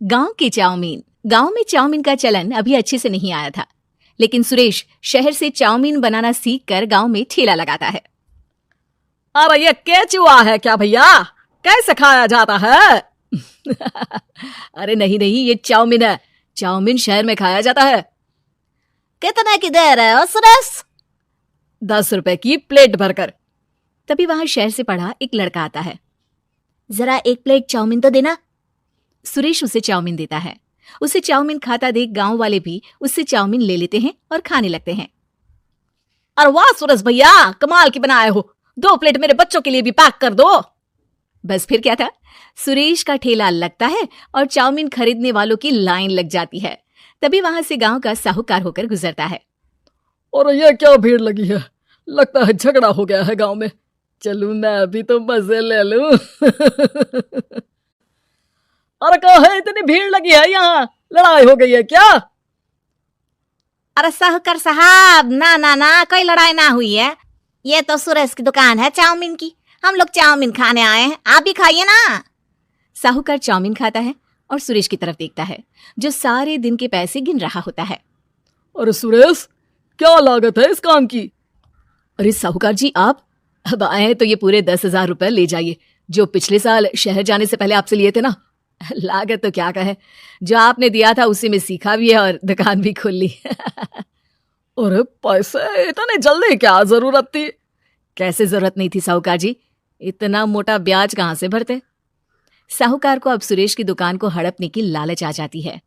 गांव की चाउमीन। गांव में चाउमीन का चलन अभी अच्छे से नहीं आया था, लेकिन सुरेश शहर से चाउमीन बनाना सीख कर गांव में ठेला लगाता है। अरे ये केचुआ है क्या भैया? कैसे खाया जाता है? अरे नहीं नहीं, ये चाउमीन है। चाउमीन शहर में खाया जाता है। कितने की दे रहे हो सुरेश? 10 रुपए की प्लेट भरकर। तभी वहां शहर से पढ़ा एक लड़का आता है। जरा एक प्लेट चाउमीन तो देना। सुरेश उसे चाउमीन देता है। उसे चाउमीन खाता देख गांव वाले भी उससे चाउमीन ले लेते हैं और खाने लगते हैं। अरे वाह सुरेश भैया, कमाल की बनाए हो। 2 प्लेट मेरे बच्चों के लिए भी पैक कर दो। बस फिर क्या था, सुरेश का ठेला लगता है और चाउमीन खरीदने वालों की लाइन लग जाती है। तभी वहां से गांव का साहूकार होकर गुजरता है। और ये क्या भीड़ लगी है? लगता है झगड़ा हो गया है गांव में। चलूं मैं अभी तो मजे ले लूं। अरे कहाँ है, इतनी भीड़ लगी है यहाँ? लड़ाई हो गई है क्या? अरे साहूकार साहब, ना ना ना, कोई लड़ाई ना हुई है। ये तो सुरेश की दुकान है चाउमीन की। हम लोग चाउमीन खाने आए हैं, आप भी खाइए ना। साहूकार चाउमीन खाता है और सुरेश की तरफ देखता है, जो सारे दिन के पैसे गिन रहा होता है। अरे सुरेश, क्या लागत है इस काम की? अरे साहूकार जी, आप अब आए हैं तो ये पूरे 10,000 रुपए ले जाइए, जो पिछले साल शहर जाने से पहले आपसे लिए थे ना। लागत तो क्या कहे, जो आपने दिया था उसी में सीखा भी है और दुकान भी खोल ली। अरे पैसे इतने जल्दी क्या जरूरत थी? कैसे जरूरत नहीं थी साहूकार जी, इतना मोटा ब्याज कहाँ से भरते। साहूकार को अब सुरेश की दुकान को हड़पने की लालच आ जाती है।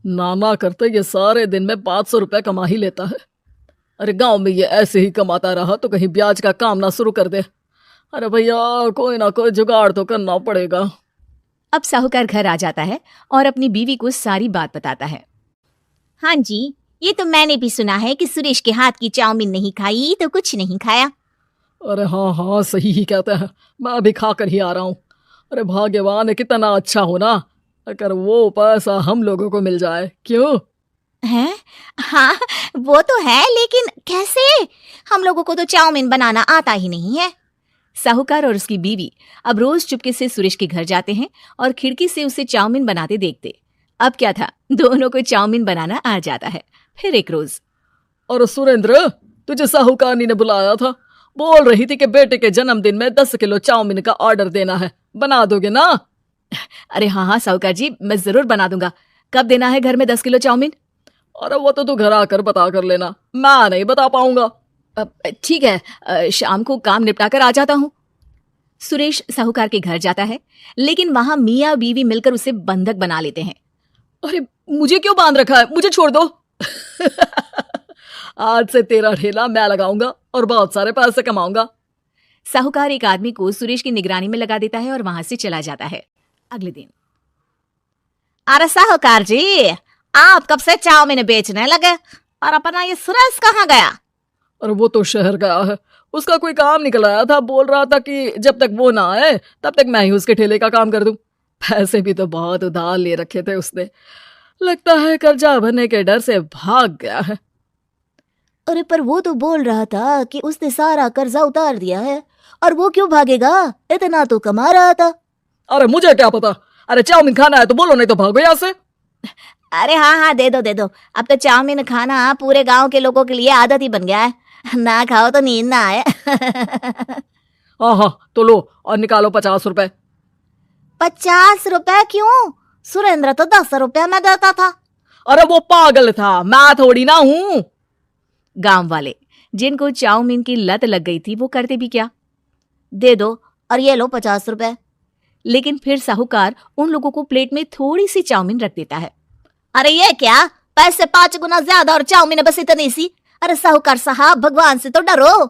नाना करते ये सारे दिन में 500 रुपए कमा ही लेता है। अरे गांव में ये ऐसे ही कमाता रहा तो कहीं ब्याज का काम ना शुरू कर दे। अरे भैया, कोई ना कोई जुगाड़ तो करना पड़ेगा। अब साहूकार घर आ जाता है और अपनी बीवी को सारी बात बताता है। हाँ जी, ये तो मैंने भी सुना है कि सुरेश के हाथ की चाउमीन नहीं खाई तो कुछ नहीं खाया। अरे हाँ हाँ, सही ही कहते हैं। मैं अभी खा कर ही आ रहा हूँ। अरे भाग्यवान है, कितना अच्छा हो ना अगर वो पैसा हम लोगों को मिल जाए। क्यों हैं? हाँ वो तो है, लेकिन कैसे? हम लोगों को तो चाउमीन बनाना आता ही नहीं है। साहूकार और उसकी बीवी अब रोज चुपके से सुरेश के घर जाते हैं और खिड़की से उसे चाउमीन बनाते देखते। अब क्या था, दोनों को चाउमीन बनाना आ जाता है। फिर एक रोज, और सुरेंद्र, तुझे साहूकारनी ने बुलाया था। बोल रही थी कि बेटे के जन्मदिन में 10 किलो चाउमीन का ऑर्डर देना है। बना दोगे ना? अरे हाँ हाँ साहूकार जी, मैं जरूर बना दूंगा। कब देना है घर में 10 किलो चाउमीन? अरे वो तो तू घर आकर बता कर लेना, मैं नहीं बता पाऊंगा। ठीक है, शाम को काम निपटा कर आ जाता हूँ। सुरेश साहूकार के घर जाता है, लेकिन वहां मियाँ बीवी मिलकर उसे बंधक बना लेते हैं। अरे मुझे क्यों बांध रखा है? मुझे छोड़ दो। आज से तेरा ठेला मैं लगाऊंगा और बहुत सारे पैसे कमाऊंगा। साहूकार एक आदमी को सुरेश की निगरानी में लगा देता है और वहां से चला जाता है। अगले दिन, अरे साहूकार जी, आप कब से चाउमीन बेचने लगे और अपना ये सुरेश कहाँ गया? और वो तो शहर गया है, उसका कोई काम निकल आया था। बोल रहा था कि जब तक वो ना आए तब तक मैं ही उसके ठेले का काम कर दूं। पैसे भी तो बहुत उधार ले रखे थे उसने। लगता है कर्जा भरने के डर से भाग गया है। अरे पर वो तो बोल रहा था कि उसने सारा कर्जा उतार दिया है, और वो क्यों भागेगा? इतना तो कमा रहा था। अरे मुझे क्या पता। अरे चाउमीन खाना है तो बोलो, नहीं तो भागो यहाँ से। अरे हाँ हाँ, दे दो दे दो। अब तो चाउमीन खाना पूरे गांव के लोगों के लिए आदत ही बन गया है। ना खाओ तो नींद ना आए। हाँ हाँ, तो लो और निकालो 50 रुपए। 50 रुपए क्यों? सुरेंद्र तो 10 रुपया में देता था। अरे वो पागल था, मैं थोड़ी ना हूं। गांव वाले, जिनको चाउमीन की लत लग गई थी, वो करते भी क्या, दे दो और ये लो 50 रुपए। लेकिन फिर साहूकार उन लोगों को प्लेट में थोड़ी सी चाउमीन रख देता है। अरे ये क्या, पैसे 5 गुना ज्यादा और चाउमीन बस इतनी सी? अरे साहूकार साहब, भगवान से तो डरो।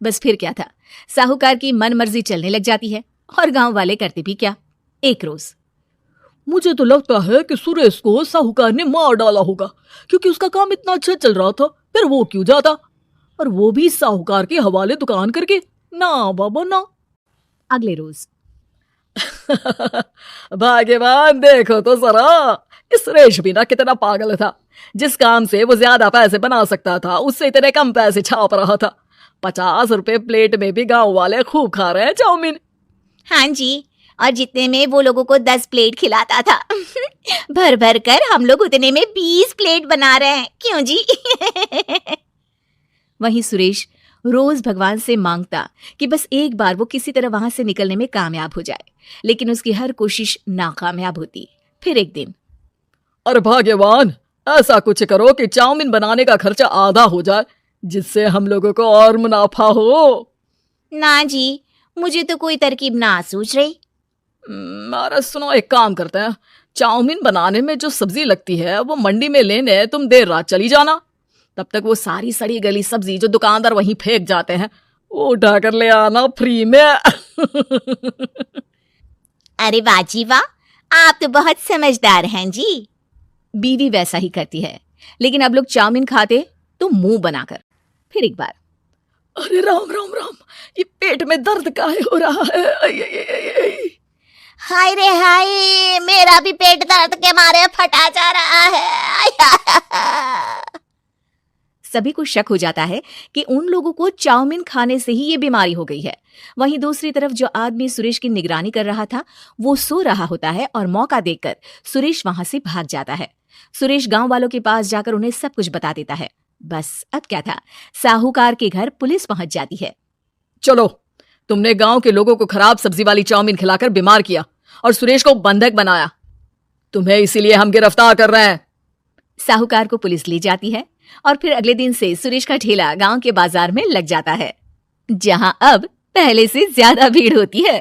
बस फिर क्या था, साहूकार की मन मर्जी चलने लग जाती है और गांव वाले करते भी क्या। एक रोज, मुझे तो लगता है कि सुरेश को साहूकार ने मार डाला होगा, क्योंकि उसका काम इतना अच्छा चल रहा था। फिर वो क्यों जाता, और वो भी साहूकार के हवाले दुकान करके? ना बाबा ना। अगले रोज, भाग्यवान, देखो तो जरा, इस सुरेश भी ना कितना पागल था। जिस काम से वो ज्यादा पैसे बना सकता था, उससे इतने कम पैसे छाप रहा था। 50 रुपए प्लेट में भी गांव वाले खूब खा रहे हैं चाउमीन। हाँ जी, और जितने में वो लोगों को 10 प्लेट खिलाता था। भर भर कर हम लोग उतने में 20 प्लेट बना रहे हैं, क्यों जी? वहीं सुरेश रोज भगवान से मांगता कि बस एक बार वो किसी तरह वहां से निकलने में कामयाब हो जाए, लेकिन उसकी हर कोशिश नाकामयाब होती। फिर एक दिन, अरे भाग्यवान, ऐसा कुछ करो कि चाउमीन बनाने का खर्चा आधा हो जाए, जिससे हम लोगों को और मुनाफा हो। ना जी, मुझे तो कोई तरकीब ना सूझ रही। अरे सुनो, एक काम करते हैं, चाउमीन बनाने में जो सब्जी लगती है वो मंडी में लेने तुम देर रात चली जाना। तब तक वो सारी सड़ी गली सब्जी जो दुकानदार वहीं फेंक जाते हैं वो उठा कर ले आना फ्री में। अरे वाह जी वाह, आप तो बहुत समझदार हैं जी। बीवी वैसा ही करती है, लेकिन अब लोग चाउमीन खाते तो मुंह बनाकर। फिर एक बार, अरे राम राम राम, ये पेट में दर्द काहे हो रहा है? आई, आई, आई, आई। हाय रे हाय, मेरा भी पेट दर्द के मारे फटा जा रहा है। सभी को शक हो जाता है कि उन लोगों को चाउमीन खाने से ही ये बीमारी हो गई है। वहीं दूसरी तरफ जो आदमी सुरेश की निगरानी कर रहा था वो सो रहा होता है और मौका देखकर सुरेश वहां से भाग जाता है। सुरेश गांव वालों के पास जाकर उन्हें सब कुछ बता देता है। बस अब क्या था, साहूकार के घर पुलिस पहुंच जाती है। चलो, तुमने गांव के लोगों को खराब सब्जी वाली चाउमीन खिलाकर बीमार किया और सुरेश को बंधक बनाया। तुम्हें इसीलिए हम गिरफ्तार कर रहे हैं। साहूकार को पुलिस ले जाती है और फिर अगले दिन से सुरेश का ठेला गांव के बाजार में लग जाता है, जहां अब पहले से ज्यादा भीड़ होती है।